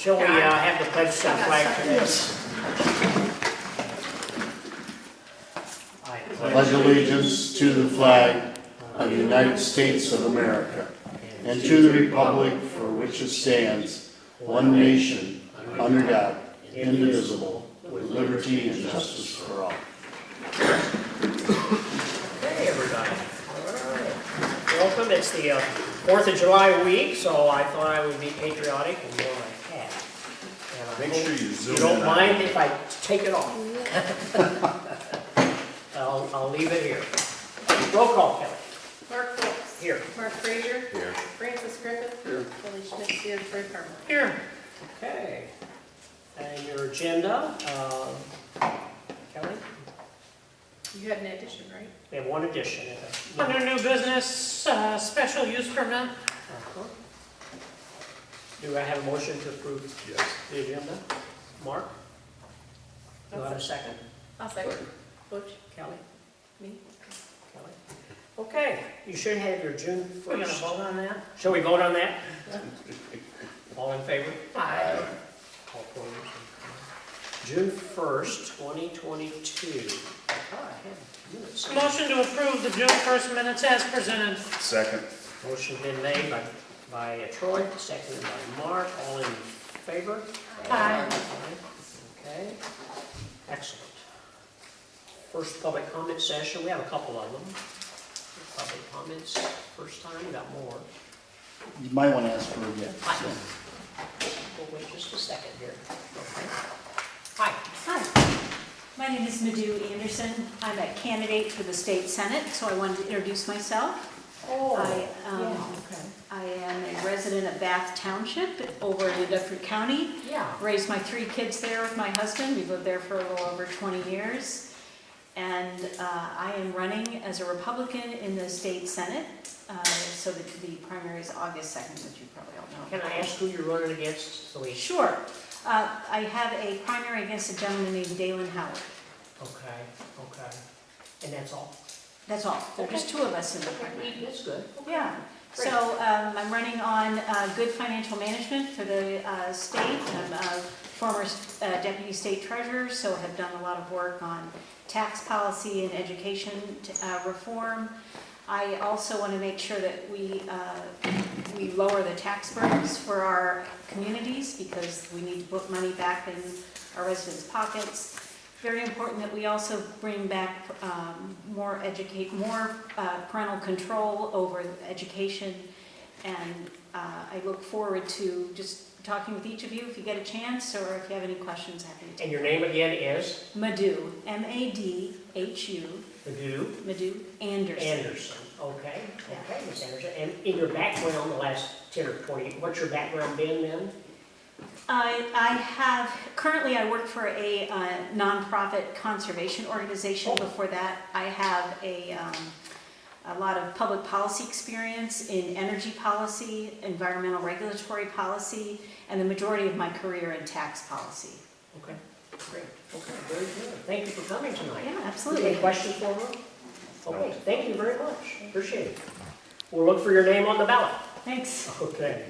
Shall we have the pledge to the flag today? I Pledge allegiance to the flag of the United States of America and to the republic for which it stands, one nation, under God, indivisible, with liberty and justice for all. Okay, everybody. All right. Welcome. It's the 4th of July week, so I thought I would be patriotic and wear my hat. And I Make hope sure you zoom you don't in mind on if I take it off. I'll leave it here. Roll call, Kelly. Mark Phillips. Here. Mark Frazier. Here. Francis Griffith. Here. Billy Schmitz here. Fred Parker. Here. Okay. And your agenda, Kelly? You had an addition, right? We have one addition. Under new business, special use permit. Do I have a motion to approve Yes. the agenda? Mark? Do I have a second? I'll second. Butch. Kelly? Me. Kelly? Okay, you should have your June 1st. We're gonna vote on that? Shall we vote on that? All in favor? Aye. All opposed? June 1st, 2022. Oh, I have minutes. Motion to approve the June 1st minutes as presented. Second. Motion been made by Troy, seconded by Mark. All in favor? Aye. Okay, excellent. First public comment session, we have a couple of them. Public comments, first time, we got more. You might want to ask for again. Hi. We'll wait just a second here. Okay. Hi. Hi, my name is Madhu Anderson. I'm a candidate for the state senate, so I wanted to introduce myself. Oh, I am a resident of Bath Township over in Bedford County. yeah. Raised my 3 kids there with my husband. We've lived there for a little over 20 years. And I am running as a Republican in the state senate. So the primary is August 2nd, which you probably all know. Can I ask who you're running against, so we... Sure. I have a primary against a gentleman named Dalen Howard. Okay. And that's all? That's all. There are just 2 of us in the Okay, primary. that's good. Yeah. Great. So I'm running on good financial management for the state. I'm a former deputy state treasurer, so have done a lot of work on tax policy and education reform. I also want to make sure that we lower the tax burdens for our communities because we need to put money back in our residents' pockets. Very important that we also bring back more parental control over education, and I look forward to just talking with each of you if you get a chance, or if you have any questions, happy to take. And your name again is? Madhu, M-A-D-H-U, Madhu Anderson. Anderson. Okay, Ms. Anderson. And in your background, the last 10 or 20, what's your background been then? Currently I work for a nonprofit conservation organization. Before that, I have a lot of public policy experience in energy policy, environmental regulatory policy, and the majority of my career in tax policy. Okay, great. Okay, very good. Thank you for coming tonight. Yeah, Any absolutely. questions for her? Okay, thank you very much. Appreciate it. We'll look for your name on the ballot. Thanks. Okay.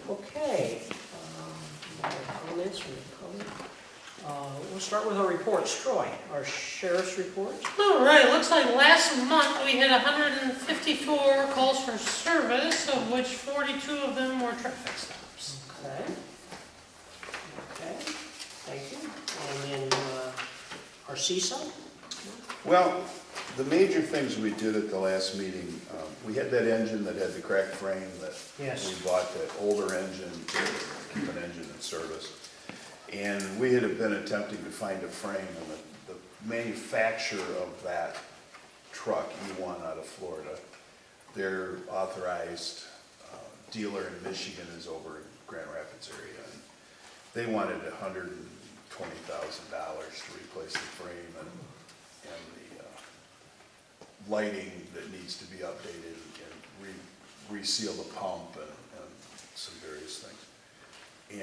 Okay. Comments from the public. We'll start with our reports. Troy, our sheriff's report. All right, looks like last month we had 154 calls for service, of which 42 of them were traffic stops. Okay. Okay, thank you. And then our CISO? Well, the major things we did at the last meeting, we had that engine that had the cracked frame that Yes. we bought, that older engine to keep an engine in service. And we had been attempting to find a frame, and the manufacturer of that truck, E1 out of Florida, their authorized dealer in Michigan is over in Grand Rapids area. And they wanted $120,000 to replace the frame and the lighting that needs to be updated and reseal the pump and some various things.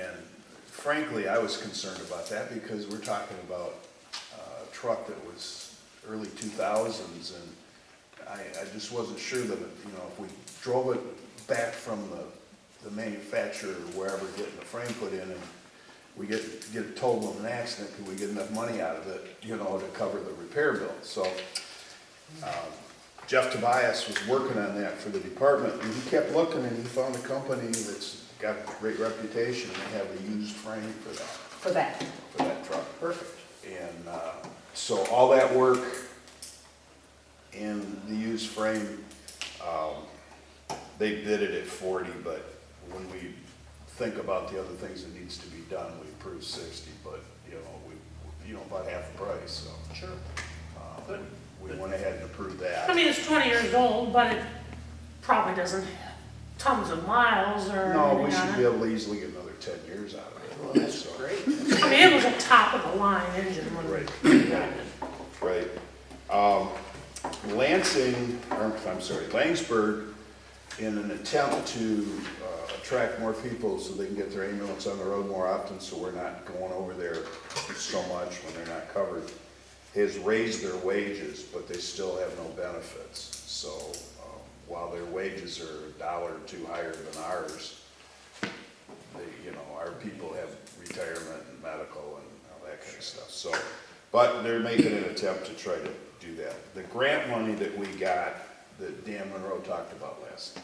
And frankly, I was concerned about that because we're talking about a truck that was early 2000s, and I just wasn't sure that, if we drove it back from the the manufacturer, wherever, getting the frame put in, and we get totaled in an accident, can we get enough money out of it, you know, to cover the repair bill? So, Jeff Tobias was working on that for the department, and he kept looking, and he found a company that's got a great reputation, and they have a used frame for that truck. Perfect. And so all that work in the used frame, they bid it at 40, but when we think about the other things that needs to be done, we approved 60, but, about half the price, so. Sure. Good. We went ahead and approved that. I mean, it's 20 years old, but it probably doesn't have tons of miles or No, we anything should on be it. able to easily get another 10 years out of it. Well, that's So, great. I mean, it was a top of the line engine when Right. we got it. Right. Langsburg, in an attempt to attract more people so they can get their ambulance on the road more often, so we're not going over there so much when they're not covered, has raised their wages, but they still have no benefits. So while their wages are $1 or $2 higher than ours, our people have retirement and medical and all that kind of stuff. So, but they're making an attempt to try to do that. The grant money that we got, that Dan Monroe talked about last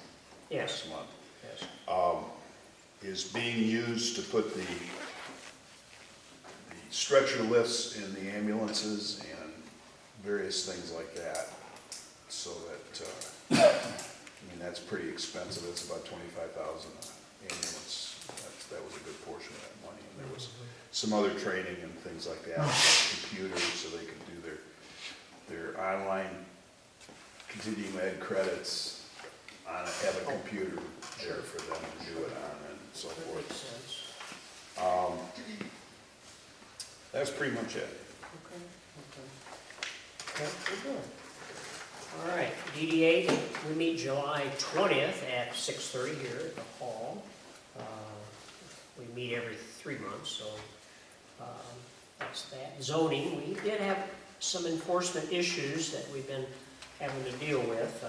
month, Yes. is being used to put the stretcher lifts in the ambulances and various things like that. So that, that's pretty expensive. It's about $25,000 an ambulance. That was a good portion of that money. And there was some other training and things like that, like computers, so they could do their online continuing ed credits have a computer there for them to do it on and so That forth. makes sense. That's pretty much it. Okay, good. All right, DDA, we meet July 20th at 6:30 here at the hall. We meet every 3 months, so that's that. Zoning, we did have some enforcement issues that we've been having to deal with.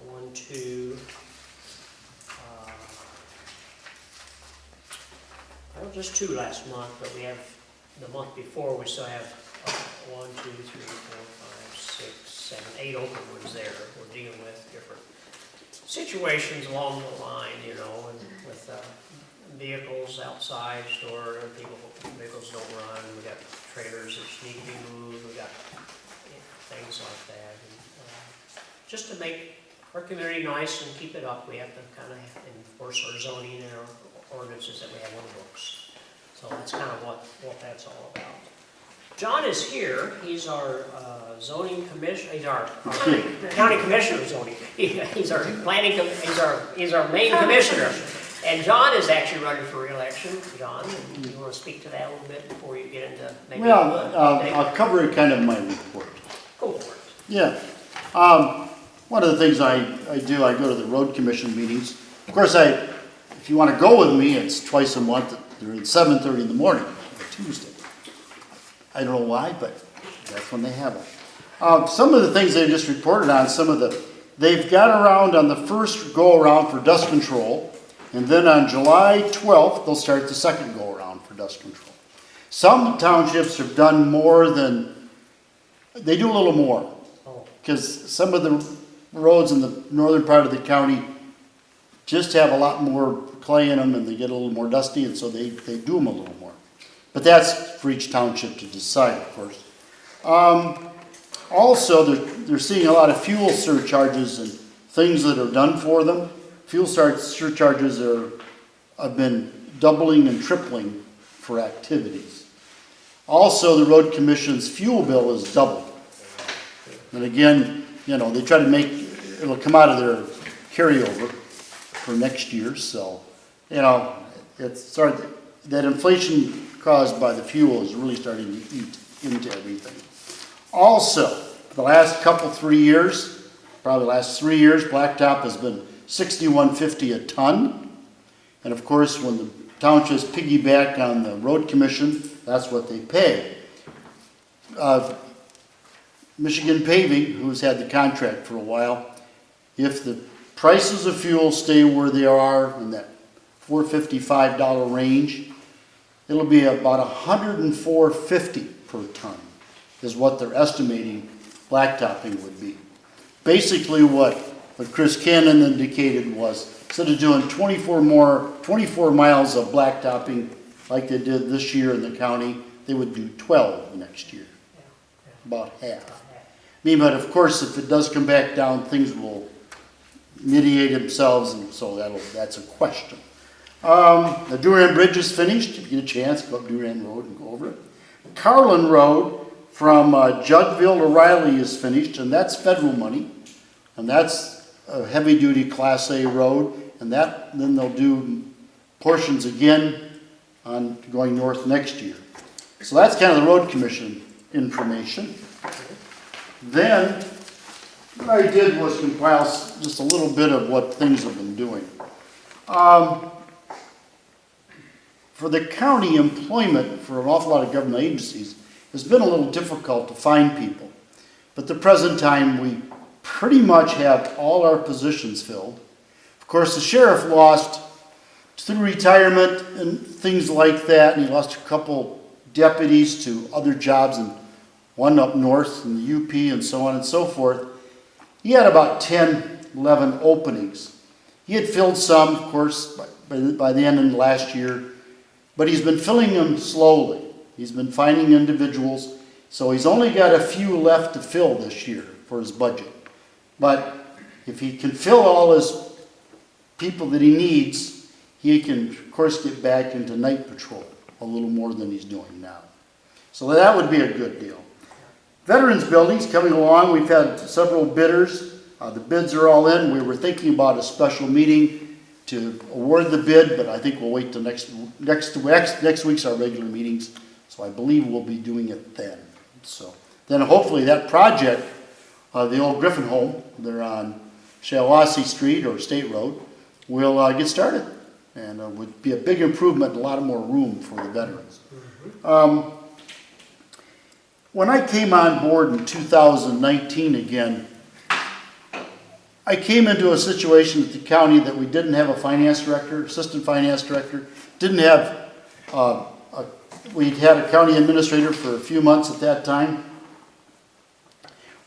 One, two, well, just 2 last month, but we have, the month before, we still have 1, 2, 3, 4, 5, 6, 7, 8 open ones there. We're dealing with different situations along the line, and with vehicles outside store, vehicles don't run, we got trailers that need to be moved, we got things like that. And, just to make our community nice and keep it up, we have to kind of enforce our zoning and our ordinances that we have on the books. So that's kind of what that's all about. John is here. He's our zoning commissioner. He's our county commissioner of zoning. He's our planning. He's our main commissioner. And John is actually running for re-election. John, you want to speak to that a little bit before you get into maybe? Well, I'll cover it kind of in my report. Go for it. Yeah. One of the things I do, I go to the road commission meetings. Of course, if you want to go with me, it's twice a month. They're at 7:30 in the morning, on Tuesday. I don't know why, but that's when they have them. Some of the things they just reported on, they've got around on the first go-around for dust control, and then on July 12th, they'll start the second go-around for dust control. Some townships have done more than, they do a little more, because some of the roads in the northern part of the county just have a lot more clay in them, and they get a little more dusty, and so they do them a little more. But that's for each township to decide, of course. Also, they're seeing a lot of fuel surcharges and things that are done for them. Fuel surcharges have been doubling and tripling for activities. Also, the road commission's fuel bill is doubled. And again, they try to it'll come out of their carryover for next year. So, that inflation caused by the fuel is really starting to eat into everything. Also, the last 3 years, probably the last 3 years, blacktop has been $61.50 a ton. And of course, when the townships piggyback on the road commission, that's what they pay. Michigan Paving, who's had the contract for a while, if the prices of fuel stay where they are in that $4.55 range, it'll be about $104.50 per ton is what they're estimating blacktopping would be. Basically what Chris Cannon indicated was, instead of doing 24 miles of blacktopping like they did this year in the county, they would do 12 next year, about half. I mean, but of course, if it does come back down, things will mitigate themselves, and so that's a question. The Durand Bridge is finished. If you get a chance, go up Durand Road and go over it. Carlin Road from Juddville to Riley is finished, and that's federal money, and that's a heavy-duty Class A road, and then they'll do portions again on going north next year. So that's kind of the road commission information. Then what I did was compile just a little bit of what things have been doing. For the county, employment for an awful lot of government agencies has been a little difficult to find people. But at the present time, we pretty much have all our positions filled. Of course, the sheriff lost through retirement and things like that, and he lost a couple deputies to other jobs, and one up north in the UP and so on and so forth. He had about 10, 11 openings. He had filled some, of course, by the end of last year, but he's been filling them slowly. He's been finding individuals, so he's only got a few left to fill this year for his budget. But if he can fill all his people that he needs, he can, of course, get back into night patrol a little more than he's doing now. So that would be a good deal. Veterans Building's coming along. We've had several bidders. The bids are all in. We were thinking about a special meeting to award the bid, but I think we'll wait till next week's our regular meetings. So I believe we'll be doing it then. So then hopefully that project, the old Griffin home, they're on Shiawassee Street or State Road, will get started. And it would be a big improvement and a lot more room for the veterans. When I came on board in 2019 again, I came into a situation at the county that we didn't have a finance director, assistant finance director, didn't have, we'd had a county administrator for a few months at that time.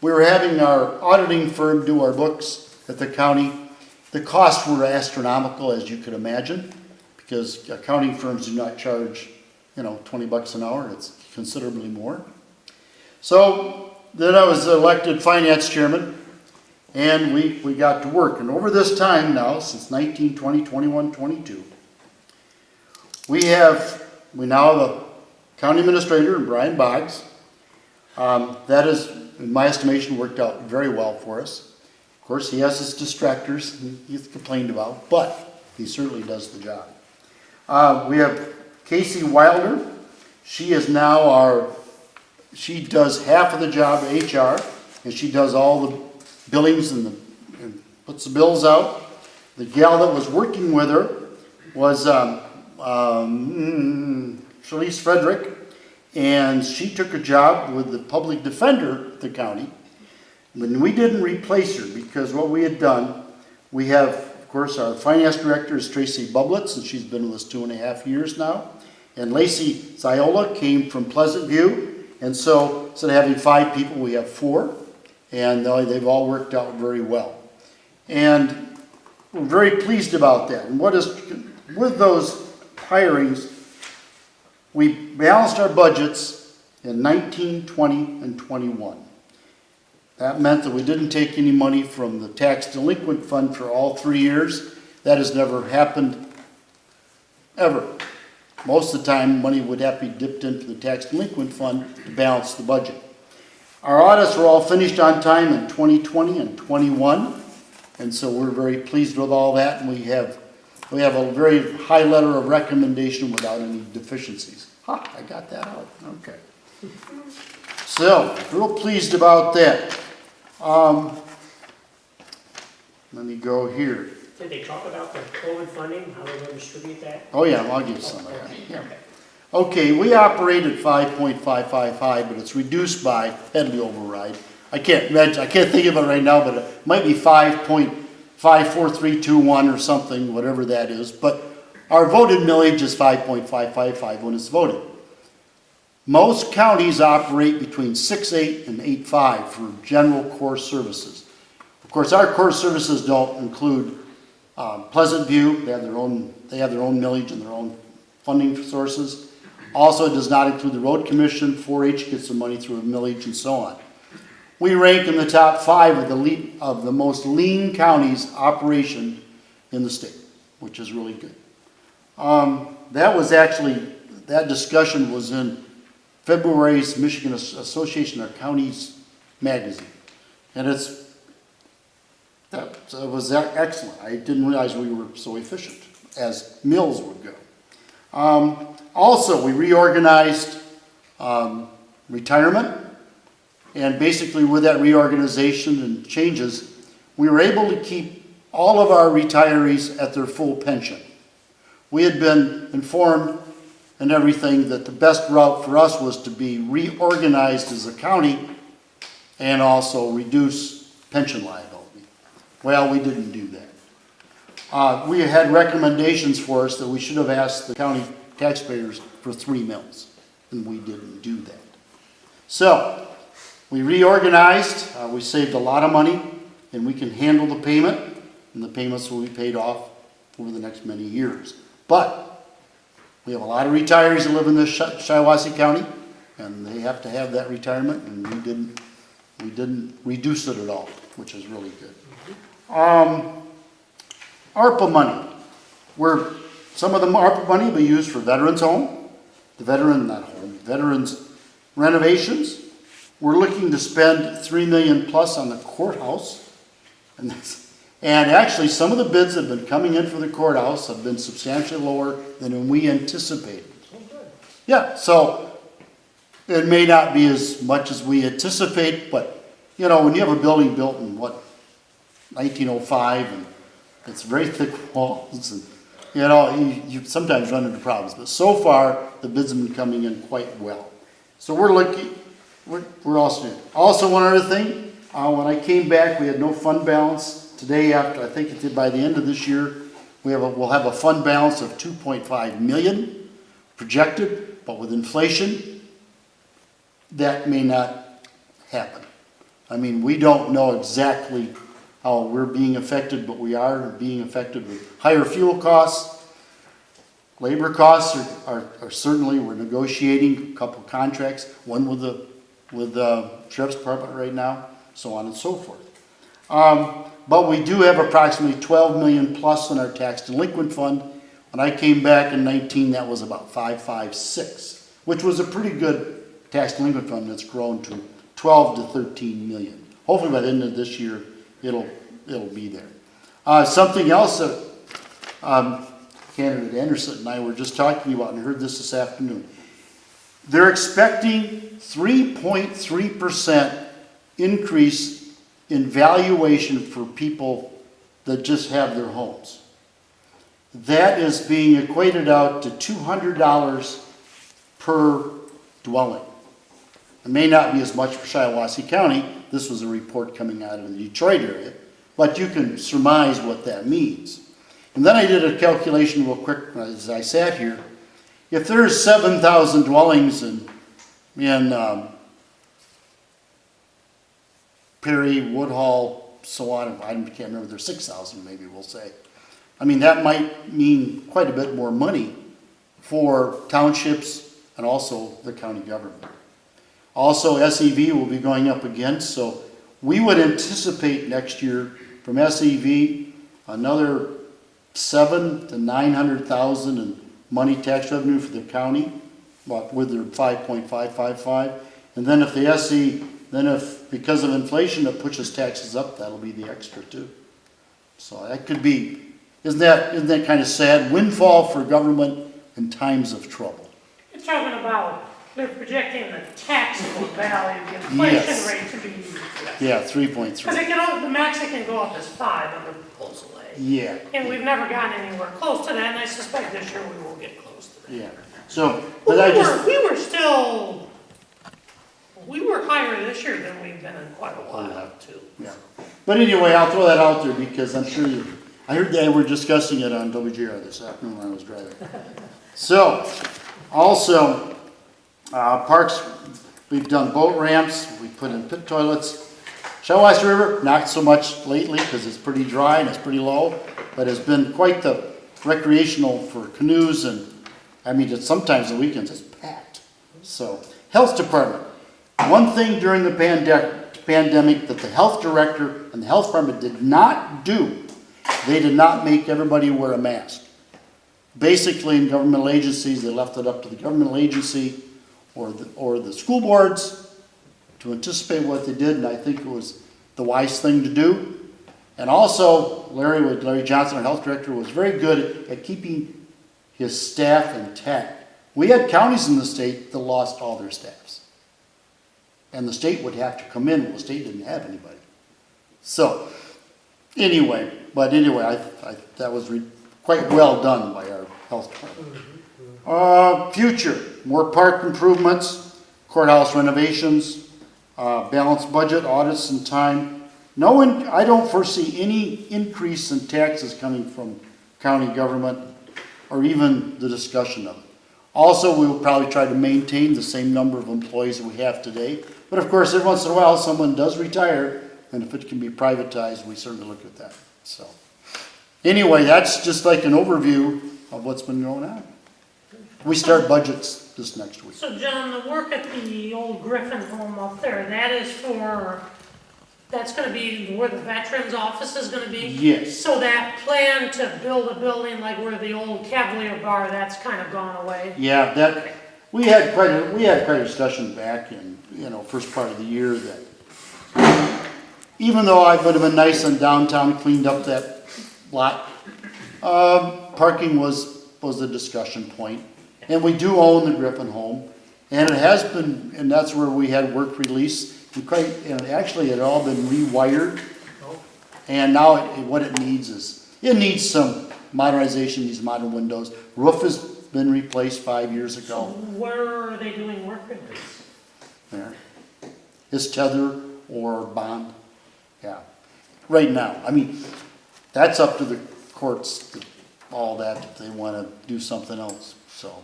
We were having our auditing firm do our books at the county. The costs were astronomical, as you could imagine, because accounting firms do not charge, $20 an hour. It's considerably more. So then I was elected finance chairman, and we got to work. And over this time now, since 19, 20, 21, 22, we now have a county administrator, Brian Boggs. That has, in my estimation, worked out very well for us. Of course, he has his distractors he's complained about, but he certainly does the job. We have Casey Wilder. She is now she does half of the job of HR, and she does all the billings and puts the bills out. The gal that was working with her was Charlize Frederick, and she took a job with the public defender at the county. When we didn't replace her, because what we had done, we have, of course, our finance director is Tracy Bublitz, and she's been with us 2.5 years now. And Lacey Ziola came from Pleasant View, and so instead of having 5 people, we have 4, and they've all worked out very well. And we're very pleased about that. And with those hirings, we balanced our budgets in 19, 20, and 21. That meant that we didn't take any money from the tax delinquent fund for all 3 years. That has never happened, ever. Most of the time, money would have to be dipped into the tax delinquent fund to balance the budget. Our audits were all finished on time in 2020 and 21, and so we're very pleased with all that, and we have a very high letter of recommendation without any deficiencies. I got that out. Okay. So, real pleased about that. Let me go here. Did they talk about the COVID funding, how they're going to distribute that? Oh yeah, I'll give you some of that. Yeah. Okay, we operate at 5.555, but it's reduced by Headley override. I can't think of it right now, but it might be 5.5 54321 or something, whatever that is, but our voted millage is 5.555 when it's voted. Most counties operate between 6.8 and 8.5 for general core services. Of course, our core services don't include Pleasant View. They have their own millage and their own funding sources. Also, it does not include the road commission. 4-H gets some money through a millage and so on. We rank in the top 5 of the most lean counties operation in the state, which is really good. That discussion was in February's Michigan Association of Counties magazine. And it was excellent. I didn't realize we were so efficient as mills would go. Also, we reorganized retirement. And basically with that reorganization and changes, we were able to keep all of our retirees at their full pension. We had been informed and everything that the best route for us was to be reorganized as a county and also reduce pension liability. Well, we didn't do that. We had recommendations for us that we should have asked the county taxpayers for 3 mills, and we didn't do that. So, we reorganized, we saved a lot of money, and we can handle the payment, and the payments will be paid off over the next many years. But we have a lot of retirees that live in this Shiawassee County, and they have to have that retirement, and we didn't reduce it at all, which is really good. ARPA money. Some of the ARPA money will be used for veterans home, veterans renovations. We're looking to spend $3 million plus on the courthouse. And actually, some of the bids that have been coming in for the courthouse have been substantially lower than we anticipated. Yeah, so it may not be as much as we anticipate, but you know, when you have a building built in 1905, and it's very thick walls, and you know, you sometimes run into problems. But so far, the bids have been coming in quite well. So we're looking. We're also doing. Also, one other thing, when I came back, we had no fund balance. Today, after I think by the end of this year, we'll have a fund balance of $2.5 million projected, but with inflation, that may not happen. I mean, we don't know exactly how we're being affected, but we are being affected with higher fuel costs. Labor costs are certainly, we're negotiating a couple contracts, one with the Sheriff's Department right now, so on and so forth. But we do have approximately $12 million plus in our tax delinquent fund. When I came back in 19, that was about 556, which was a pretty good tax delinquent fund that's grown to 12 to 13 million. Hopefully by the end of this year, it'll be there. Something else that Candidate Anderson and I were just talking about, and I heard this afternoon. They're expecting 3.3% increase in valuation for people that just have their homes. That is being equated out to $200 per dwelling. It may not be as much for Shiawassee County. This was a report coming out of the Detroit area, but you can surmise what that means. And then I did a calculation real quick as I sat here. If there's 7,000 dwellings in Perry, Woodhall, so on, I can't remember, there's 6,000 maybe we'll say. I mean, that might mean quite a bit more money for townships and also the county government. Also, SEV will be going up again, so we would anticipate next year from SEV another 700,000 to 900,000 in money tax revenue for the county, with their 5.555. And then if the SE, if because of inflation it pushes taxes up, that'll be the extra too. So that could be, isn't that kind of sad? Windfall for government in times of trouble. You're talking about, they're projecting the taxable value, the inflation Yes. rate to be. Yeah, 3.3. Because the max it can go up is 5 under proposal A. Yeah. And we've never gotten anywhere close to that, and I suspect this year we will get close to that. Yeah. So, Well, but I just. we were higher this year than we've been in quite a while, too. Yeah. But anyway, I'll throw that out there because I'm sure I heard they were discussing it on WGR this afternoon when I was driving. So, also, parks, we've done boat ramps, we put in pit toilets. Shellwash River, not so much lately because it's pretty dry and it's pretty low, but it's been quite the recreational for canoes and, I mean, sometimes the weekends it's packed. So, Health Department, one thing during the pandemic that the health director and the health department did not do, they did not make everybody wear a mask. Basically, in governmental agencies, they left it up to the governmental agency or the school boards to anticipate what they did, and I think it was the wise thing to do. And also, Larry Johnson, our health director, was very good at keeping his staff intact. We had counties in the state that lost all their staffs. And the state would have to come in, well, the state didn't have anybody. So, anyway, that was quite well done by our health department. Future, more park improvements, courthouse renovations, balanced budget, audits and time. I don't foresee any increase in taxes coming from county government or even the discussion of it. Also, we will probably try to maintain the same number of employees that we have today. But of course, every once in a while, someone does retire, and if it can be privatized, we certainly look at that. So, anyway, that's just like an overview of what's been going on. We start budgets this next week. So John, the work at the old Griffin home up there, that's gonna be where the veterans office is gonna be? Yes. So that plan to build a building like where the old Cavalier Bar, that's kind of gone away? Yeah, we had quite a discussion back in, first part of the year that even though I would have been nice on downtown, cleaned up that lot, parking was a discussion point. And we do own the Griffin home, and it has been, and that's where we had work release. And actually, it had all been rewired, and now what it needs some modernization, these modern windows. Roof has been replaced 5 years So ago. where are they doing work release? There. It's tether or bond, yeah. Right now, I mean, that's up to the courts, all that, if they want to do something else, so.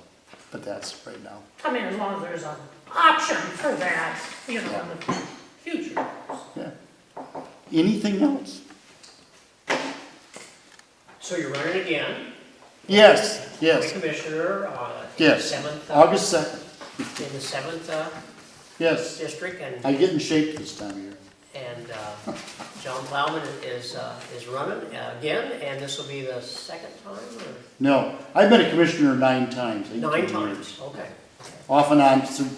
But that's right now. I mean, as long as there's an option for that, in the future. Yeah. Anything else? So you're running again? Yes, County yes, Commissioner, yes. 7th, August 2nd, in the 7th yes. district, and I get in shape this time of year. John Plowman is running again, and this will be the second time, or? No, I've been a commissioner 9 times. 18 9 years. times, okay. Off and on, through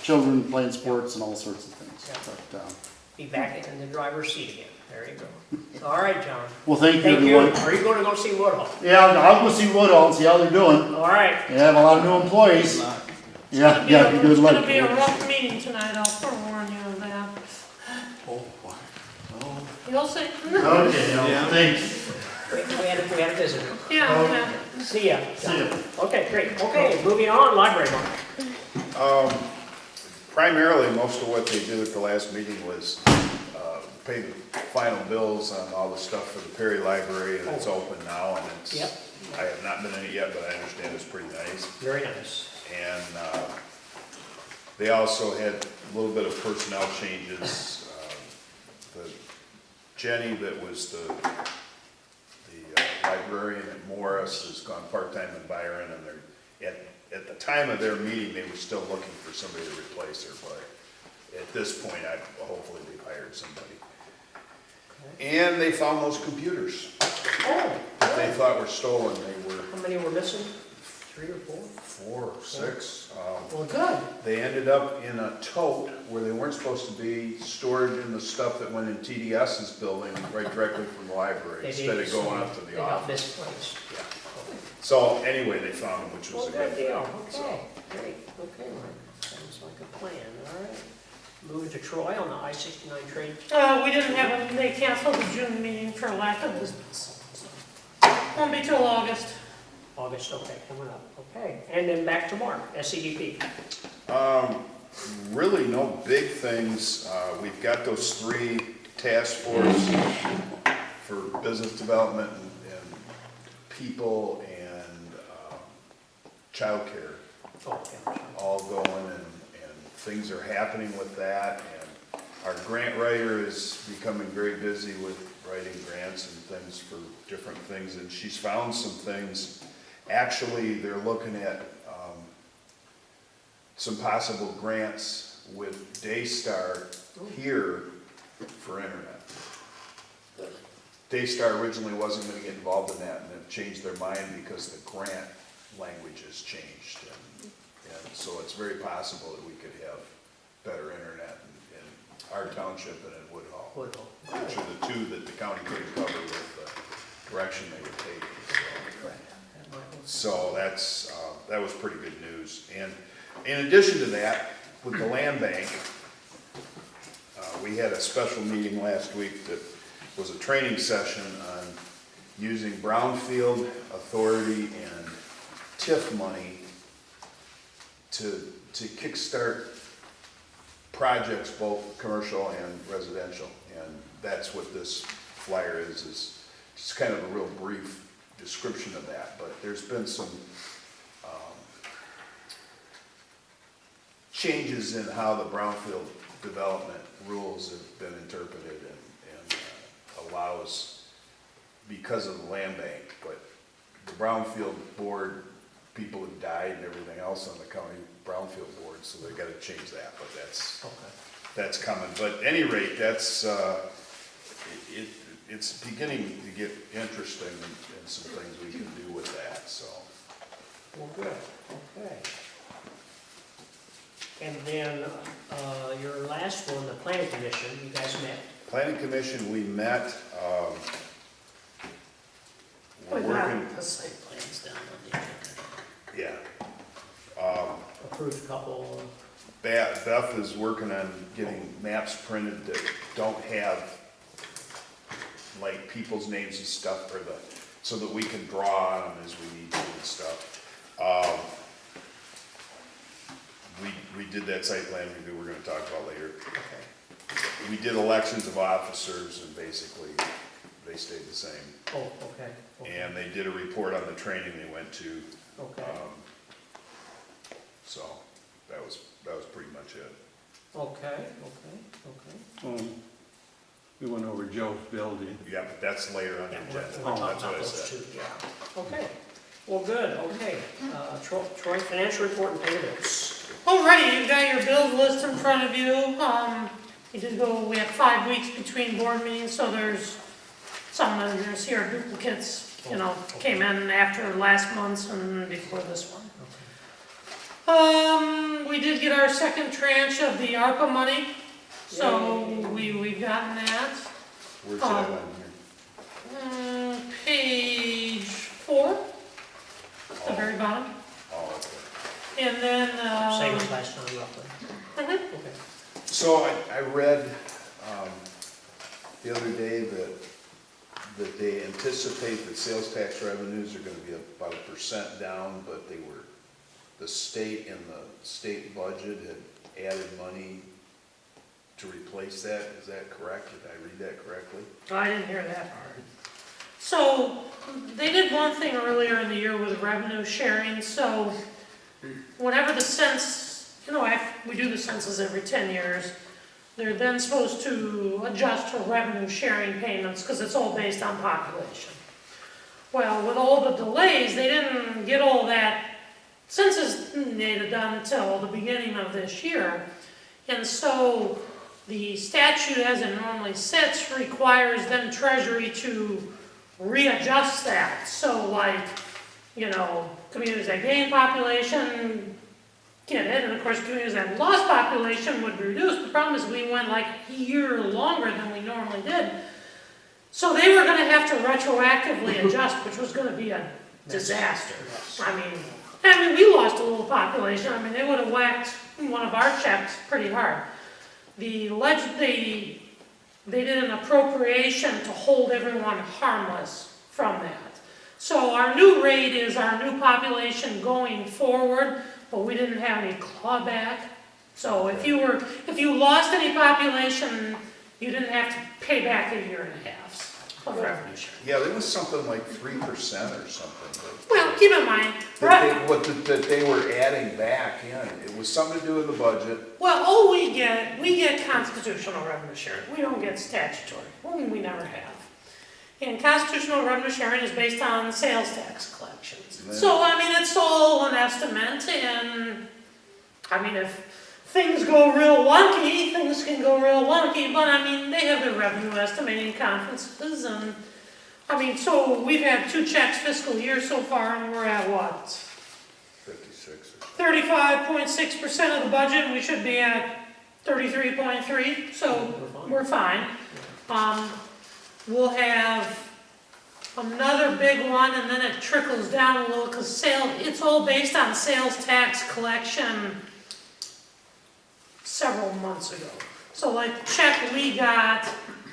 children playing sports and all sorts of things. Yeah. But, Be back in the driver's seat again. There you go. All right, John. well, thank you, Thank you. everyone. Are you going to go see Woodhull? Yeah, I'll go see Woodall and see how they're doing. All right. They have a lot of new employees. Yeah, good It's luck. gonna be a rough meeting tonight, I'll forewarn you of that. Oh, wow. You'll see. Okay, thanks. We had a visitor. Yeah, See ya. See ya. Okay, great. Okay, moving on, library mark. Primarily, most of what they did at the last meeting was pay the final bills on all the stuff for the Perry Library, and it's open now, and it's, Yep. I have not been in it yet, but I understand it's pretty nice. Very nice. And they also had a little bit of personnel changes. Jenny, that was the librarian at Morris, has gone part-time in Byron, and they're, at the time of their meeting, they were still looking for somebody to replace her, but at this point, hopefully they've hired somebody. And they found those computers Oh, that they thought were stolen. They were how many were missing? 3 or 4? 4 or 6. Well, good. They ended up in a tote where they weren't supposed to be, stored in the stuff that went in TDS's building, right directly from the library, instead of going up to They the got office. misplaced. Yeah. So anyway, they found them, which was Well, a good good deal. thing. Okay, great. Okay, Mike. Sounds like a plan. All right. Moving to Troy on the I-69 train. we didn't have, they canceled the June meeting for lack of business. Won't be till August. August, okay, coming up. Okay, and then back to Mark, SCDP. Really no big things. We've got those 3 task force for business development and people and childcare Oh, yeah. all going, and things are happening with that. And our grant writer is becoming very busy with writing grants and things for different things, and she's found some things. Actually, they're looking at some possible grants with Daystar here for internet. Daystar originally wasn't gonna get involved in that, and have changed their mind because the grant language has changed. And so it's very possible that we could have better internet in our township and in Woodhull, Woodhull. which are the two that the county could cover with the direction they would take. That might work. So that was pretty good news. And in addition to that, with the land bank, we had a special meeting last week that was a training session on using brownfield authority and TIF money to kickstart projects, both commercial and residential. And that's what this flyer is just kind of a real brief description of that. But there's been some changes in how the brownfield development rules have been interpreted and allows, because of the land bank, but the brownfield board, people have died and everything else on the county brownfield board, so they gotta change that, but that's coming. But at any rate, that's, it's beginning to get interesting and some things we can do with that, so. Well, good, okay. And then, your last one, the planning commission, you guys met. Planning commission, we met, we're We working, got the site plans down on the agenda. yeah. Approved a couple. Beth is working on getting maps printed that don't have like people's names and stuff, so that we can draw on them as we need to and stuff. We did that site plan review we're gonna talk about later. Okay. We did elections of officers, and basically they stayed the same. Oh, okay. Okay. And they did a report on the training they went to. Okay. So that was pretty much it. Okay. We went over Joe's building. Yeah, but that's later on the Yeah, agenda. we're talking That's about what I those said. two, yeah. Okay. Well, good, okay. Troy, financial report and payables. Alrighty, you've got your bills list in front of you. We had 5 weeks between board meetings, so there's some of you see our duplicates, came in after last month's and before this one. We did get our second tranche of the ARPA money, so we've gotten that. Where's that on here? Page 4, at the very bottom. Oh, okay. And then, Same as last time, roughly. mhm. Okay. So I read the other day that they anticipate that sales tax revenues are gonna be about 1% down, but the state and the state budget had added money to replace that. Is that correct? Did I read that correctly? Oh, I didn't hear that part. So, they did one thing earlier in the year with revenue sharing, so whenever the we do the census every 10 years, they're then supposed to adjust for revenue sharing payments, because it's all based on population. Well, with all the delays, they didn't get all that census data done until the beginning of this year. And so the statute as it normally sits requires then Treasury to readjust that. So like, communities that gain population get it, and of course communities that lost population would reduce. The problem is we went like a year longer than we normally did. So they were gonna have to retroactively adjust, which was gonna be a disaster. I mean, we lost a little population. They would have whacked one of our checks pretty hard. They did an appropriation to hold everyone harmless from that. So our new rate is our new population going forward, but we didn't have any clawback. So if you lost any population you didn't have to pay back a year and a half of revenue sharing. Yeah, there was something like 3% or something. Well, keep in mind, That they were adding back in. It was something to do with the budget. well, all we get constitutional revenue sharing. We don't get statutory. We never have. And constitutional revenue sharing is based on sales tax collections. So, I mean, it's all an estimate, and, I mean, if things go real wonky, things can go real wonky, but, I mean, they have their revenue estimating conferences, and, I mean, so we've had 2 checks fiscal year so far, and we're at what? 56 or 35.6% of the budget, and we should be at 33.3, so we're fine. We'll have another big one, and then it trickles down a little, because it's all based on sales tax collection several months ago. So like the check we got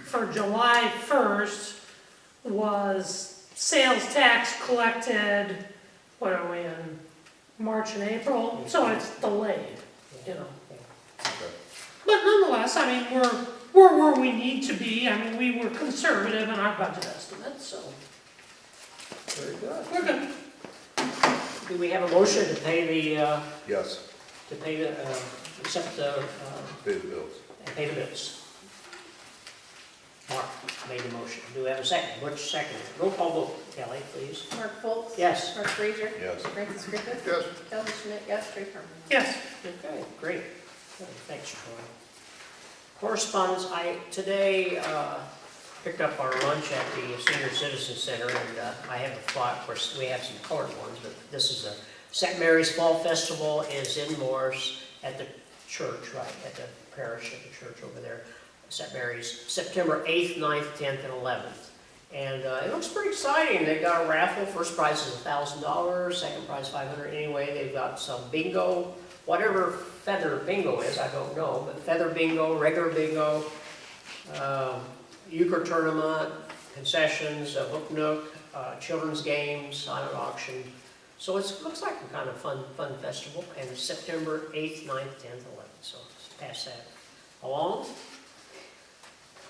for July 1st was sales tax collected, what are we in, March and April? So it's delayed, you know. But nonetheless, I mean, we're where we need to be. I mean, we were conservative in our budget estimates, so Very good. we're good. Do we have a motion to pay the, Yes, accept the, pay the bills. and pay the bills? Mark made the motion. Do we have a second? Butch seconded. Roll call vote. Kelly, please. Mark Foltz? Yes. Mark Frazier? Yes. Francis Griffith? Yes. Kelly Schmidt, yes. Ray Farmer? Yes. Okay, great. Good. Thanks, Troy. Correspondence, today picked up our lunch at the Senior Citizen Center, and I have a thought. Of course, we have some colored ones, but this is a St. Mary's Fall Festival is in Morris at the church, right, at the parish, at the church over there, St. Mary's, September 8th, 9th, 10th, and 11th. And it looks pretty exciting. They've got a raffle. First prize is $1,000, second prize $500. Anyway, they've got some bingo, whatever feather bingo is, I don't know, but feather bingo, regular bingo, euchre tournament, concessions, a hook nook, children's games, silent auction. So it looks like a kind of fun festival, and it's September 8th, 9th, 10th, 11th, so pass that along.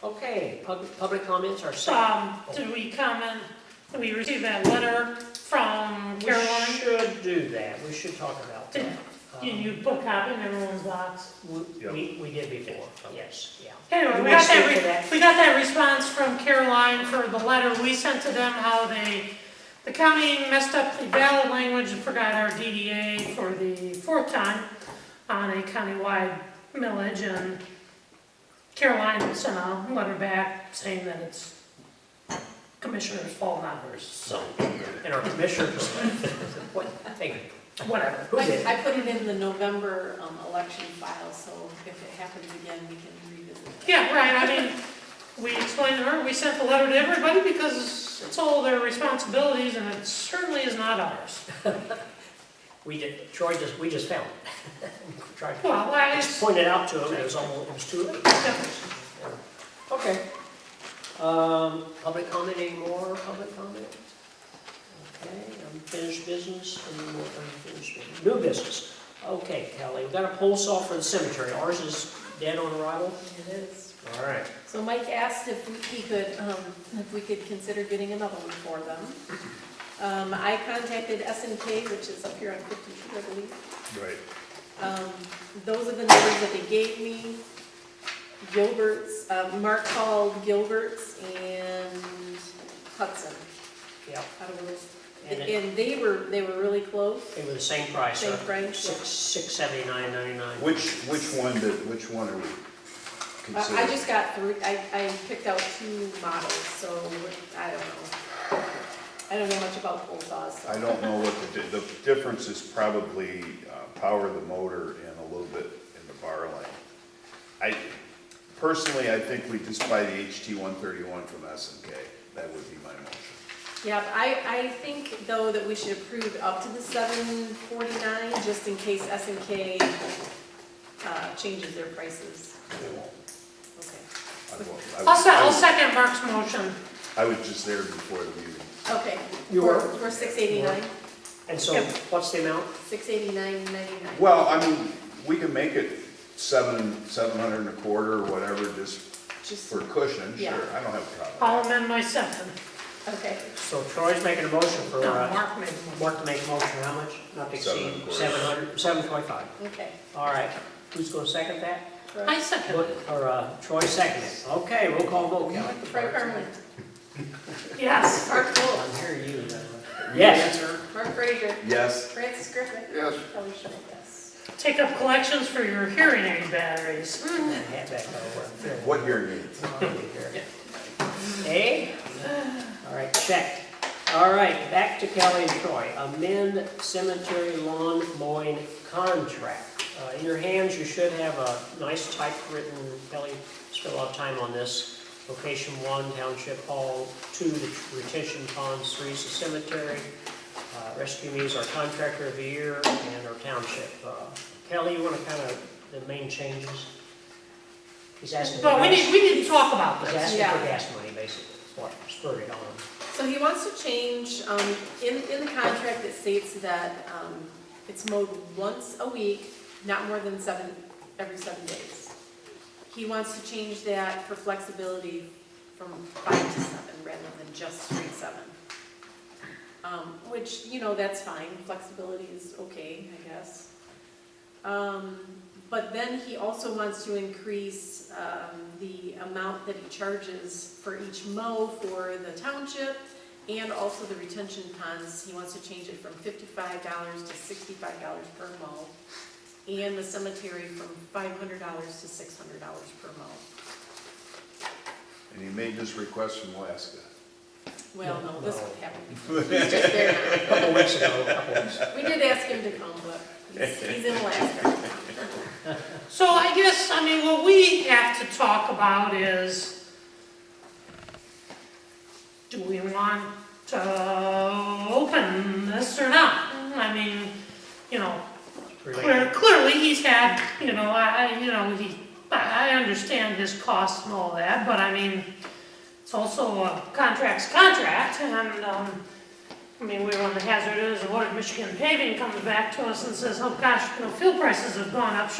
Okay, public comments are second. Did we comment, did we receive that letter from Caroline? We should do that, we should talk about that. You put a copy in everyone's box? We did before, yes, yeah. Anyway, You we wanna got speak to that? we got that response from Caroline for the letter we sent to them, how the county messed up the ballot language and forgot our DDA for the 4th time on a countywide millage, and Caroline sent a letter back saying that it's commissioner's fault, not hers, so, And our commissioners, what, whatever. Who did? I put it in the November election file, so if it happens again, we can revisit it. Yeah, right, I mean, we explained to her, we sent the letter to everybody because it's all their responsibilities, and it certainly is not ours. we just found it. Tried to Well, I just, point it out to him, it was too late. Okay. Public comment, any more public comment? Okay, unfinished business, any more unfinished business? New business. Okay, Kelly, we've got a pole saw for the cemetery. Ours is dead on arrival? It is. All right. So Mike asked if we could consider getting another one for them. I contacted S&K, which is up here on 52, I believe. Right. Those are the numbers that they gave me. Gilbert's, Mark called Gilbert's and Hudson. Yep. Out of those. And And they were really close. it was the same price, Same huh? price, yeah. $679.99. Which one are we I considering? just got three, I picked out 2 models, so I don't know. I don't know much about pole saws, so. I don't know what the difference is probably power of the motor and a little bit in the bar length. Personally, I think we just buy the HT-131 from S&K. That would be my motion. Yeah, I think though that we should approve up to the $749, just in case S&K changes their prices. They won't. Okay. I'll second Mark's motion. I was just there before the meeting. Okay. You were? For $689, And so, what's the amount? $689.99. Well, I mean, we can make it 700 and a quarter or whatever, just just, For cushion, Yeah. sure, I don't have a problem. I'll amend my second. okay. So Troy's making a motion for, No, Mark made the motion. Mark to make a motion, how much? Not to exceed 725. 725. Okay. All right, who's gonna second that? I second it. Troy seconded. Okay, roll call vote, Kelly. Frank Harmon. Yes. Mark Gold. I'm hearing you. Yes. Mark Frazier. Yes, Francis Griffin. Yes. Kelly Schmidt, yes. Take up collections for your hearing aid batteries. Hat back over. what hearing aids? A? All right, check. All right, back to Kelly and Troy. Amend cemetery lawn mowing contract. In your hands, you should have a nice typewritten, Kelly spent a lot of time on this. Location 1, Township Hall, 2, the retention ponds, 3 is the cemetery. Rescue Me is our contractor of the year, and our township. Kelly, you want to kind of, the main changes? He's asking. But we need to talk about He's this. asking Yeah. for gas money, basically, is what spurred it on. So he wants to change, in the contract, it states that it's mowed once a week, not more than every 7 days. He wants to change that for flexibility from 5 to 7 rather than just straight 7. Which, that's fine, flexibility is okay, I guess. But then he also wants to increase the amount that he charges for each mow for the township and also the retention ponds. He wants to change it from $55 to $65 per mow, and the cemetery from $500 to $600 per mow. And he made this request from Alaska. Well, no, this No. would happen before. He's just there now. A couple weeks ago. We did ask him to come, but he's in Alaska. So I guess, what we have to talk about is, do we want to open this or not? Clearly he's had, I understand his costs and all that, but it's also a contract's contract, and, we run the hazard is, what if Michigan Paving comes back to us and says, oh gosh, fuel prices have gone up,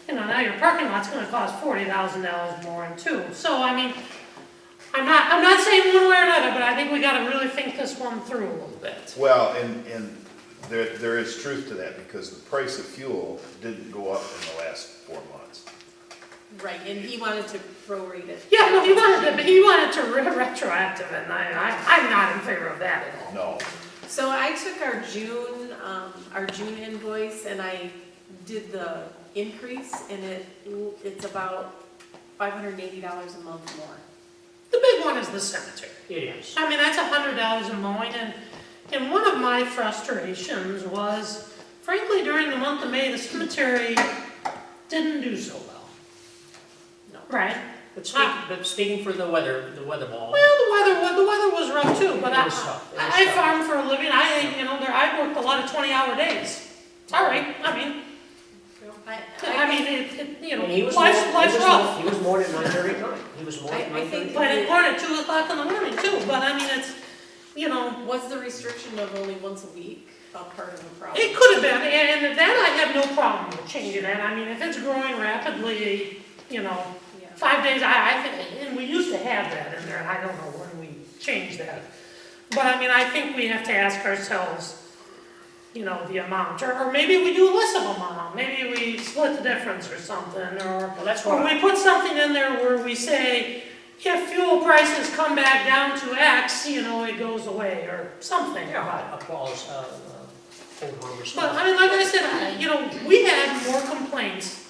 now your parking lot's gonna cost $40,000 more and two. So, I'm not saying one way or another, but I think we gotta really think this one through a little bit. Well, and there is truth to that, because the price of fuel didn't go up in the last 4 months. Right, and he wanted to prorate it. Yeah, no, he wanted to retroactive, and I'm not in favor of that at all. No, So I took our June invoice and I did the increase, and it's about $580 a month more. The big one is the cemetery. It is. That's $100 a mowing, and one of my frustrations was, frankly, during the month of May, the cemetery didn't do so well. No. Right? But speaking for the weather ball. Well, the weather was rough too, but It was tough. It was I tough. farm for a living. I worked a lot of 20-hour days. It's all right. And he was life's more, rough. he was more than 9:30 at night. He was more than I think 9:30. But at corn at 2 o'clock in the morning too. But it's, Was the restriction of only once a week a part of the problem? it could have been, and that I have no problem with changing that. If it's growing rapidly, Yeah. 5 days, I think, and we used to have that in there, and I don't know when we changed that. But I think we have to ask ourselves, the amount, or maybe we do less of a amount, maybe we split the difference or something, or Well, that's or why, we put something in there where we say, if fuel prices come back down to X, it goes away, or something. yeah, applause, hold harmless But, stuff. like I said, we had more complaints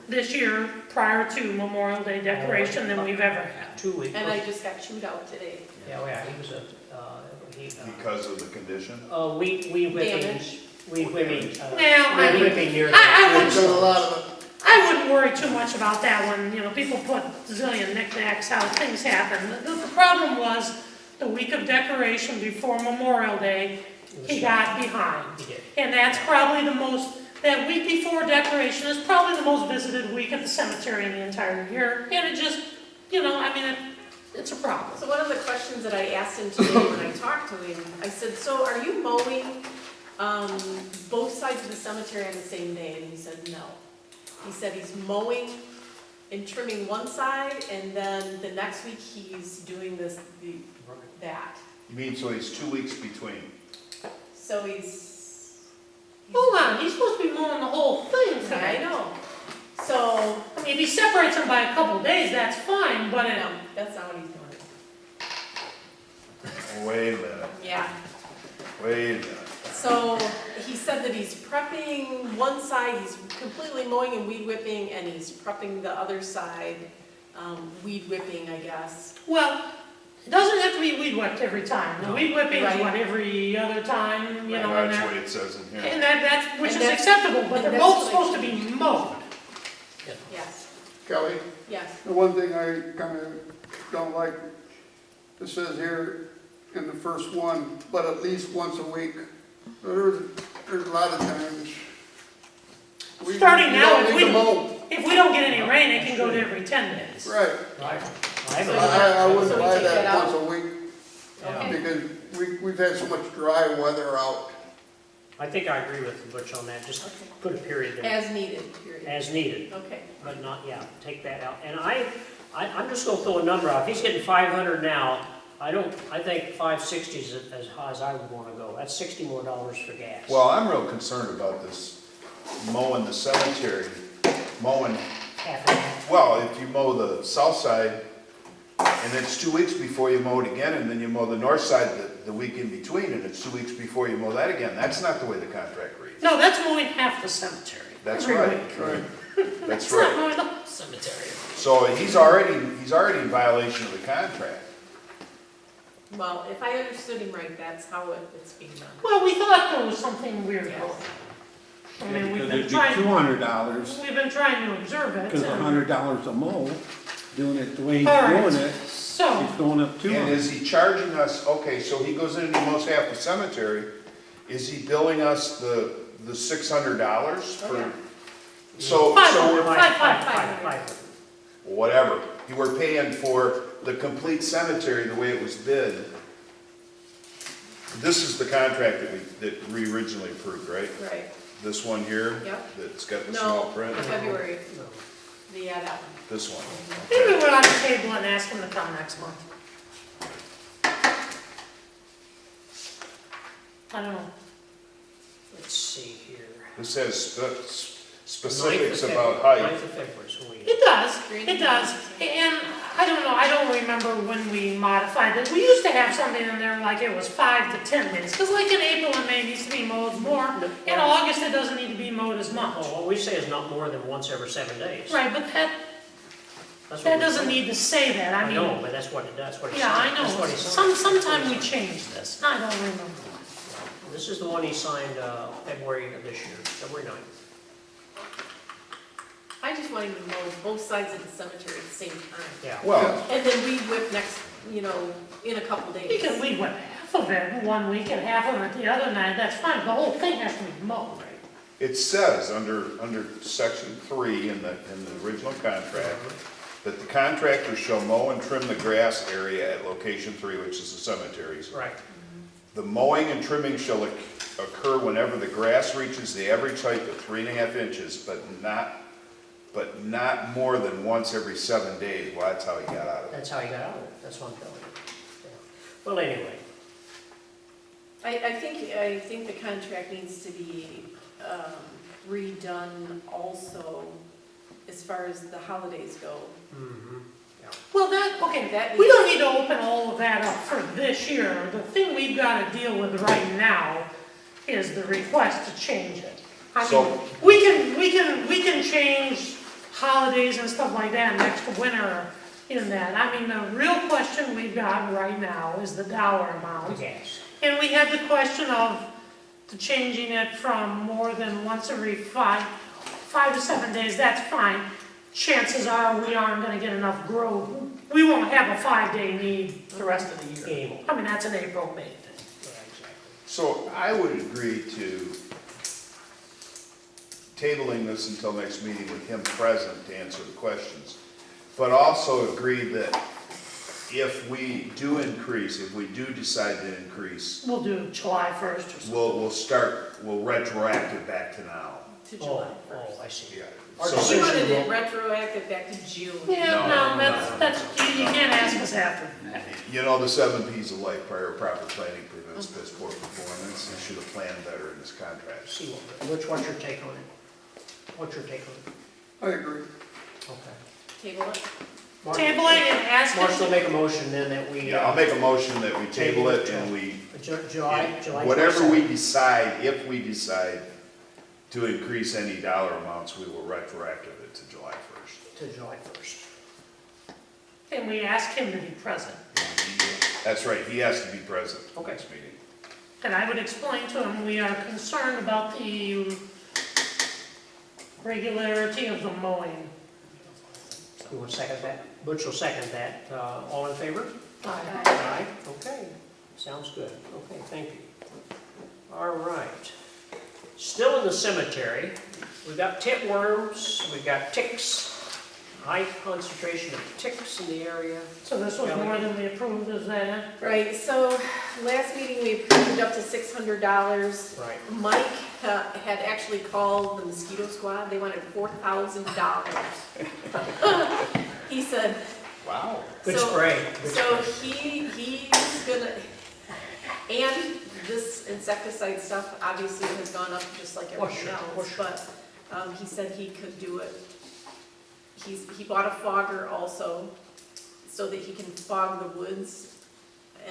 this year prior to Memorial Day decoration than we've ever had. 2 weeks. And I just got chewed out today. Yeah, he was because of the condition. we whipping, Damage. we whipping, Well, we whipping near. I We've done a lot of I wouldn't worry too much about that one, people put zillion knickknacks out, things happen. The problem was, the week of decoration before Memorial Day, he got behind. He did. And that's probably that week before decoration is probably the most visited week at the cemetery in the entire year. And it just, it's a problem. So one of the questions that I asked him today when I talked to him, I said, so are you mowing both sides of the cemetery on the same day? And he said, no. He said he's mowing and trimming one side, and then the next week he's doing that. You mean, so he's 2 weeks between? So he's. Hold on, he's supposed to be mowing the whole thing I today. know. So, I mean, if he separates them by a couple days, that's fine, but no, that's not what he's doing. Wait a minute, Yeah. wait a minute. So he said that he's prepping one side, he's completely mowing and weed whipping, and he's prepping the other side, weed whipping, I guess. well, it doesn't have to be weed whipped every time. The No. weed whipping is Right. what, every other time, you know, and That's that, what it says in here. and that's, which is And that's- acceptable, but and they're that's both what I- supposed to be mowed. Yes, Kelly, yes. the one thing I kind of don't like, it says here in the first one, but at least once a week. There's a lot of times. we- Starting you now, don't if need we- to mow. If we don't get any rain, it can go to every 10 days. Right. Right. I wouldn't So we buy take that that out? once a week Yeah. because we've had so much dry weather out. I think I agree with Butch on that, just Okay. put a period there, As needed, period. as needed, Okay. but not, yeah, take that out. And I'm just gonna throw a number out, if he's getting 500 now, I think 560 is as high as I would wanna go, that's $60 more for gas. Well, I'm real concerned about this mowing the cemetery, mowing, Half and half. well, if you mow the south side, and it's 2 weeks before you mow it again, and then you mow the north side the week in between, and it's 2 weeks before you mow that again, that's not the way the contract reads. No, that's mowing half the cemetery. That's every right. week. Right. That's It's not right. mowing the whole cemetery. So he's already in violation of the contract. Well, if I understood him right, that's how it's being done. Well, we thought there was something weird Yes. going on. I mean, we've Because been it'd be trying, $200, we've been trying to observe it. because and- $100 a mow, doing it the way he's All right. doing it, So, he's going up And 200. is he charging us, okay, so he goes in and he mows half the cemetery, is he billing us the $600 Oh, for? yeah. So, $500. we're, Five. whatever, we're paying for the complete cemetery the way it was bid. This is the contract that we originally approved, right? Right. This one here? Yep. That's got the small No, print? February, No. yeah, that one. This one. maybe we'll have to table and ask him to come next month. I don't know. Let's see here. This has specifics 9th of about February- height. 9th of February is when we. It does, it does. And I don't know, I don't remember when we modified it. We used to have something in there like it was 5 to 10 days. Because like in April and May, it needs to be mowed more. In August, it doesn't need to be mowed as much. Oh, what we say is not more than once every 7 days. Right, but That's what that we doesn't say. need to say that. I I know, mean, but that's what it does, what he yeah, I signed. That's know. what he signed. Sometime we change this. I don't remember. This is the one he signed, February of this year, February 9th. I just want him to mow both sides of the cemetery at the same time. Yeah. Well, And then weed whip next, in a couple days. You can leave with half of it one week and half of it the other night. That's fine. The whole thing has to be mowed. it says under section 3 in the original contract, that the contractor shall mow and trim the grass area at location 3, which is the cemeteries. Right. The mowing and trimming shall occur whenever the grass reaches the average height of 3.5 inches, but not more than once every 7 days. Well, that's how he got out of it. That's how he got out of it, that's what I'm telling you. Yeah. Well, anyway, I think the contract needs to be redone also as far as the holidays go. Well, okay, That we needs- don't need to open all of that up for this year. The thing we've got to deal with right now is the request to change it. I So- mean, we can change holidays and stuff like that next winter in that. I mean, the real question we've got right now is the dollar the amount. gas. And we had the question of to changing it from more than once every 5 to 7 days, that's fine. Chances are we aren't gonna get enough growth. We won't have a 5-day need the rest of the year. Game. I mean, that's an April, May thing. Yeah, exactly. So I would agree to tabling this until next meeting with him present to answer the questions, but also agree that if we do increase, if we do decide to increase, We'll do July 1st or something. we'll retroactive back to now. To July Oh, 1st. I see. Yeah. Our So- She decision wanted it will- retroactive back to June. Yeah, No, no, that's, you can't ask us after. You know, the 7 Ps of life, prior proper planning prevents piss poor performance. You should have planned better in this contract. See, what's your take on it? What's your take on it? I agree. Okay. Table it. Mark- Table it and ask Mark, will it. make a motion then that we. Yeah, I'll make a motion that we table it and we, July. whatever 22nd. we decide, if we decide to increase any dollar amounts, we will retroactive it to July 1st. To July 1st. And we ask him to be present. That's right, he has to be present at Okay. this meeting. And I would explain to him, we are concerned about the regularity of the mowing. Who will second that? Butch will second that. All in favor? Aye. Aye. Okay, sounds good. Okay, thank you. All right. Still in the cemetery, we've got titworms, we've got ticks, high concentration of ticks in the area. So this was more than we approved, is that it? Right, so last meeting we approved up to $600. Right. Mike had actually called the mosquito squad, they wanted $4,000. He said, Wow. Good So- spray. Good so spray. he's gonna, and this insecticide stuff obviously has gone up just like Oh, everything sure, oh, else, sure. but he said he could do it. He bought a fogger also, so that he can fog the woods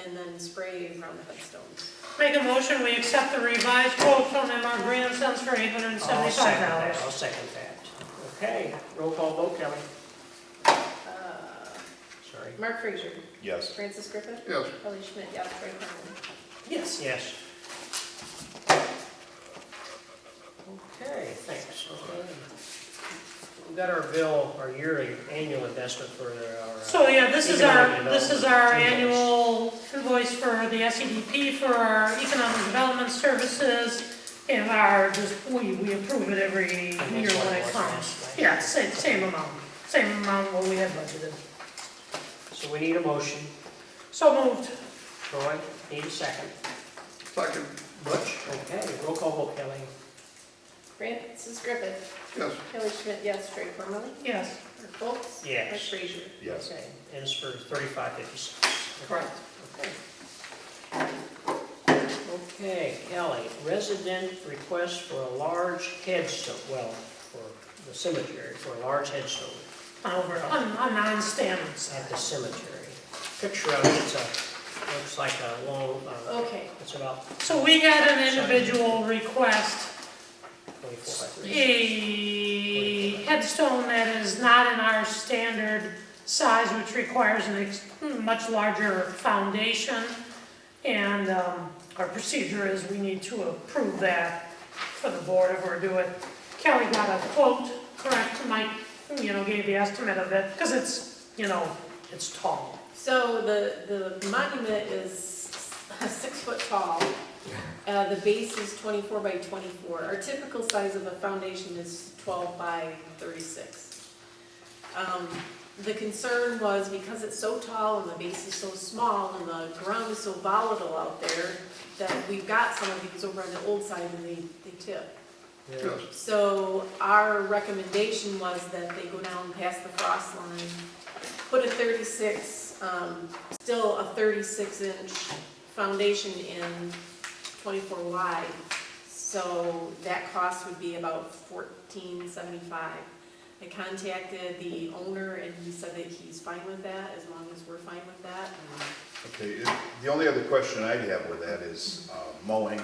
and then spray around the headstones. Make a motion, we accept the revised quote from MR Green and Sons for I'll second that. $875. I'll second that. Okay, roll call vote, Kelly. Sorry. Mark Frazier, Yes. Francis Griffith, Yes. Kelly Schmidt, yes, Ray Conlon. Yes. Yes. Okay, thanks. Okay. We've got our bill, our yearly annual investment for our. So yeah, this is economic our development annual invoice for the SEDP for our economic development services. And we approve it every year And that's what when it it was comes. last Yeah, same amount what we had budgeted. So we need a motion. So moved. Troy, need a second. Second. Butch, okay, roll call vote, Kelly. Francis Griffith, Yes. Kelly Schmidt, yes, Ray Conlon, Yes, Mark Foltz, Yes. Mark Frazier. Yes. Okay, and it's for $35.56. correct. Okay. Okay, Kelly, resident request for a large headstone, well, for the cemetery, for a large headstone Over a non-standard at size. the cemetery. Picture of it, looks like a long, Okay, it's about So we had an individual request 24 by 3. a headstone that is not in our standard size, which requires much larger foundation. And our procedure is we need to approve that for the board if we're doing. Kelly got a quote, correct, Mike, gave the estimate of it, because it's tall. so the monument is 6 foot tall. The base is 24 by 24. Our typical size of a foundation is 12 by 36. The concern was because it's so tall and the base is so small and the ground is so volatile out there, that we've got some of these over on the old side and they tip. Yeah. Yes. So our recommendation was that they go down past the frost line, put a 36, still a 36-inch foundation in 24 wide. So that cost would be about $14.75. I contacted the owner and he said that he's fine with that, as long as we're fine with that. Okay, the only other question I'd have with that is mowing.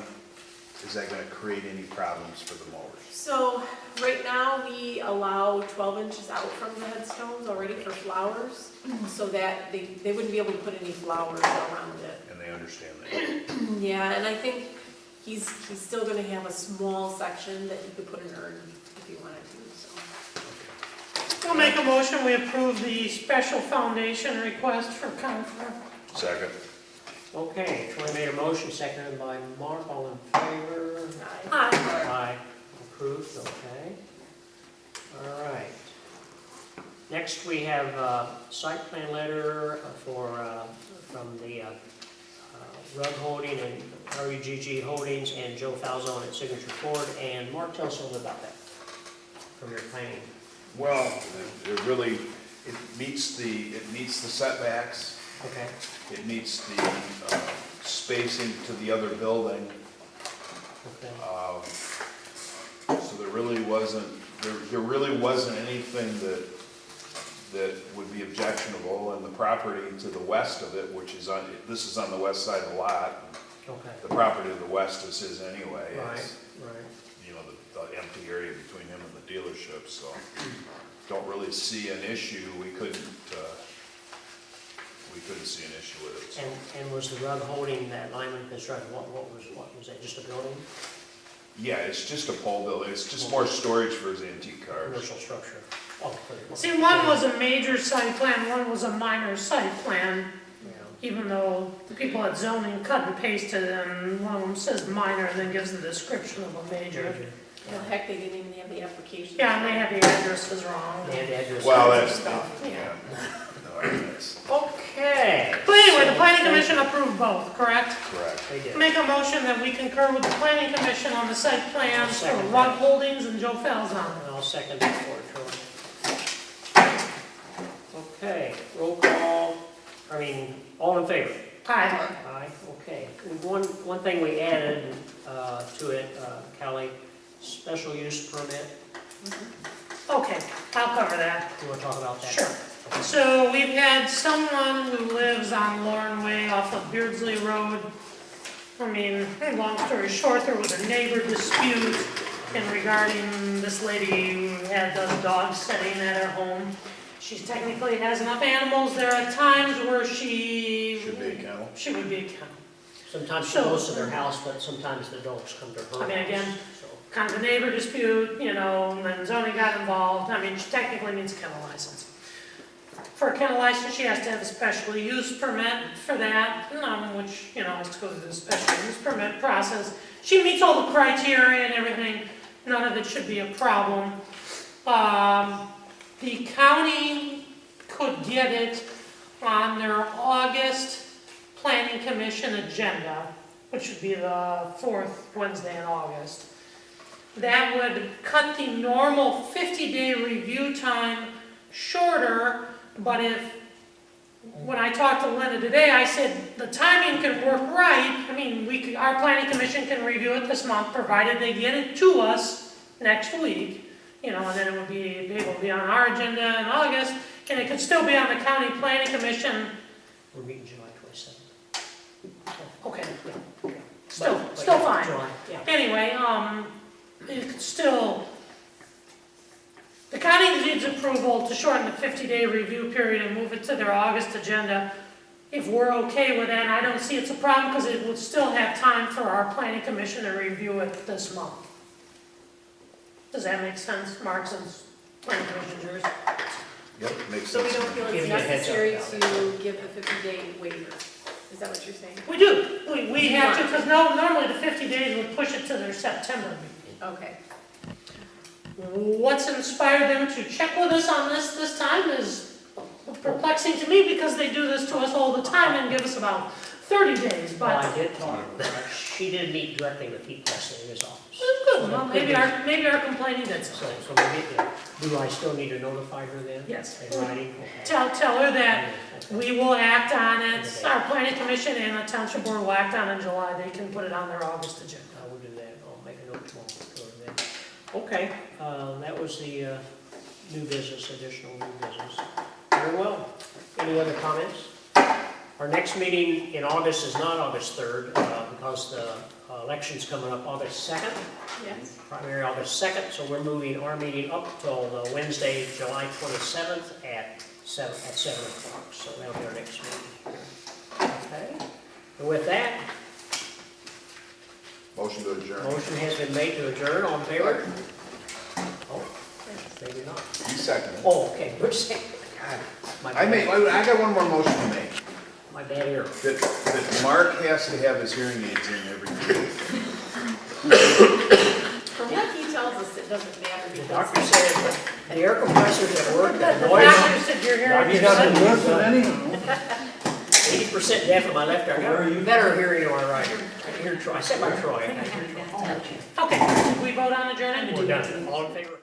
Is that gonna create any problems for the mowers? So right now, we allow 12 inches out from the headstones already for flowers, so that they wouldn't be able to put any flowers around it. And they understand that? Yeah, and I think he's still gonna have a small section that he could put an urn if he wanted to, so. We'll make a motion, we approve the special foundation request for Confer. Second. Okay, Troy made a motion, seconded by Mark, all in favor? Aye. Aye. Aye. Approved, okay. All right. Next, we have site plan letter from the Rug Holding and RUGG Holdings and Joe Falzone at Signature Ford. And Mark, tell us a little about that from your planning. Well, it meets the setbacks, Okay. it meets the spacing to the other building. Okay. So there really wasn't anything that would be objectionable, and the property to the west of it, this is on the west side of the lot. Okay. The property to the west is his anyway. Right, It's, right. you know, the empty area between him and the dealership, so don't really see an issue. We couldn't see an issue with it. So. And was the Rug Holding that Lyman construction, what was that, just a building? Yeah, it's just a pole building. It's just more storage for his antique cars. Commercial structure? Oh, for the- See, one was a major site plan, one was a minor site plan, Yeah. even though the people at zoning cut and pasted, and one of them says minor and then gives the description of a major. Well, heck, they didn't even have the application. Yeah, and they have the addresses wrong. And address. Well, that's Stuff, yeah. No, that's Okay. But anyway, the planning commission approved both, correct? correct. They did. Make a motion that we concur with the planning commission on the site plans for Second. Rug Holdings and Joe Falzon. And I'll second that for it, Troy. Okay, roll call, all in favor? Aye. Aye, okay. One thing we added to it, Kelly, special use permit. Okay, I'll cover that. You want to talk about that? Sure. Okay. So we've had someone who lives on Lauren Way off of Beardsley Road. Long story short, there was a neighbor dispute regarding this lady who had those dogs sitting at her home. She technically has enough animals. There are times where she Should be a kennel. She would be a kennel. Sometimes she So- goes to their house, but sometimes the dogs come to her. Again, house, so. kind of a neighbor dispute, and then zoning got involved. She technically needs a kennel license. For a kennel license, she has to have a special use permit for that, which, has to go through the special use permit process. She meets all the criteria and everything. None of it should be a problem. The county could get it on their August planning commission agenda, which would be the 4th Wednesday in August. That would cut the normal 50-day review time shorter, but when I talked to Linda today, I said the timing can work right. Our planning commission can review it this month, provided they get it to us next week, and then it would be able to be on our agenda in August, and it could still be on the county planning commission. We're meeting July 27th. Okay, Yeah. still But fine. July, yeah. Anyway, it could still, the county needs approval to shorten the 50-day review period and move it to their August agenda. If we're okay with that, I don't see it's a problem, because it would still have time for our planning commission to review it this month. Does that make sense, Mark, since planning commission's yours? Yep, makes So we sense. don't feel Give it's you a heads up necessary about to give the 50-day waiver? Is that what you're saying? We do, we have to, because normally the 50 days would push it to their September meeting. Okay. What's inspired them to check with us on this time is perplexing to me, because they do this to us all the time and give us about 30 days, Well, I but. did talk to her. She did meet directly with Pete Presley in his office. Good, well, maybe our complaining did So, something. maybe, do I still need to notify her then? Yes. In writing? Okay. Tell her that Okay. we will act on it, our planning commission and the township board will act on it in July, they can put it on their August agenda. I will do that, I'll make a note tomorrow to her then. Okay, that was the new business, additional new business. Very well. Any other comments? Our next meeting in August is not August 3rd, because the election's coming up August 2nd, Yes. primary August 2nd, so we're moving our meeting up till Wednesday, July 27th at 7 o'clock, so that'll be our next meeting. Okay, and with that, Motion to adjourn. motion has been made to adjourn, all in favor? Oh, maybe not. You second it. Oh, okay, we're saying, God, I got one more motion to make. my bad ear. That Mark has to have his hearing aids in every year. From what he tells tells us it doesn't matter The because. doctor said the air compressors at work, The that the noise, doctor said your hearing is Doesn't good. listen anyhow. 80% deaf in my left ear. I got better hearing in my right ear. I can hear Troy. I said by Troy. I can hear Troy. Okay, did we vote on adjourning? We're done. All in favor?